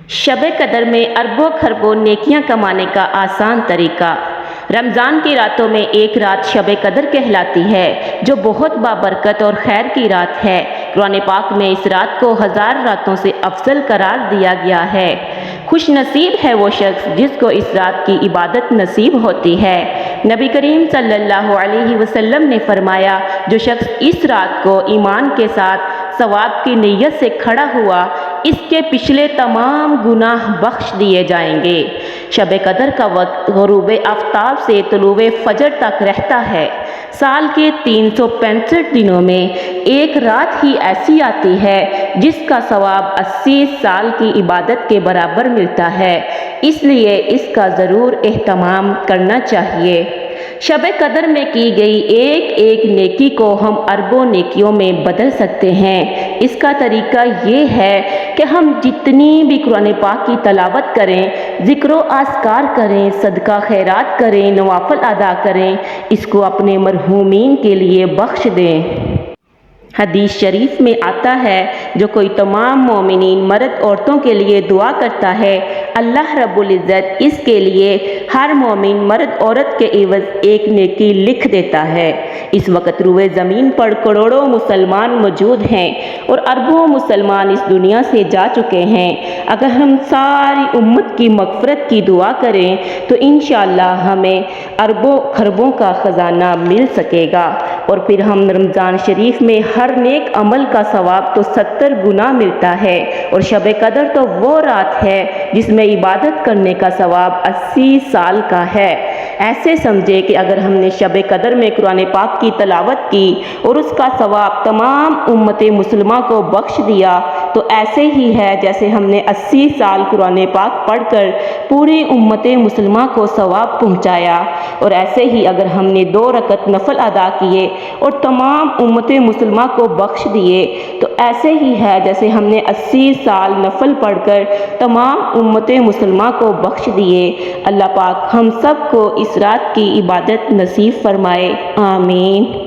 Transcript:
شب قدر میں اربوں خربوں نیکیاں کمانے کا آسان طریقہ۔ رمضان کی راتوں میں ایک رات شب قدر کہلاتی ہے جو بہت بابرکت اور خیر کی رات ہے۔ قرآن پاک میں اس رات کو 1000 راتوں سے افضل قرار دیا گیا ہے۔ خوش نصیب ہے وہ شخص جس کو اس رات کی عبادت نصیب ہوتی ہے۔ نبی کریم صلی اللہ علیہ وسلم نے فرمایا، جو شخص اس رات کو ایمان کے ساتھ ثواب کی نیت سے کھڑا ہوا، اس کے پچھلے تمام گناہ بخش دیے جائیں گے۔ شب قدر کا وقت غروب آفتاب سے طلوع فجر تک رہتا ہے۔ سال کے 365 دنوں میں ایک رات ہی ایسی آتی ہے جس کا ثواب 80 سال کی عبادت کے برابر ملتا ہے، اس لیے اس کا ضرور اہتمام کرنا چاہیے۔ شب قدر میں کی گئی ایک ایک نیکی کو ہم اربوں نیکیوں میں بدل سکتے ہیں۔ اس کا طریقہ یہ ہے کہ ہم جتنی بھی قرآن پاک کی تلاوت کریں، ذکر و اذکار کریں، صدقہ خیرات کریں، نوافل ادا کریں، اس کو اپنے مرحومین کے لیے بخش دیں۔ حدیث شریف میں آتا ہے، جو کوئی تمام مومنین مرد عورتوں کے لیے دعا کرتا ہے، اللہ رب العزت اس کے لیے ہر مومن مرد عورت کے عوض ایک نیکی لکھ دیتا ہے۔ اس وقت روئے زمین پر کروڑوں مسلمان موجود ہیں اور اربوں مسلمان اس دنیا سے جا چکے ہیں۔ اگر ہم ساری امت کی مغفرت کی دعا کریں تو انشاءاللہ ہمیں اربوں خربوں کا خزانہ مل سکے گا، اور پھر ہم رمضان شریف میں ہر نیک عمل کا ثواب تو 70 گنا ملتا ہے، اور شب قدر تو وہ رات ہے جس میں عبادت کرنے کا ثواب 80 سال کا ہے۔ ایسے سمجھے کہ اگر ہم نے شب قدر میں قرآن پاک کی تلاوت کی اور اس کا ثواب تمام امت مسلمہ کو بخش دیا تو ایسے ہی ہے جیسے ہم نے 80 سال قرآن پاک پڑھ کر پوری امت مسلمہ کو ثواب پہنچایا، اور ایسے ہی اگر ہم نے 2 رکعت نفل ادا کیے اور تمام امت مسلمہ کو بخش دیے تو ایسے ہی ہے جیسے ہم نے 80 سال نفل پڑھ کر تمام امت مسلمہ کو بخش دیے۔ اللہ پاک ہم سب کو اس رات کی عبادت نصیب فرمائے، آمین۔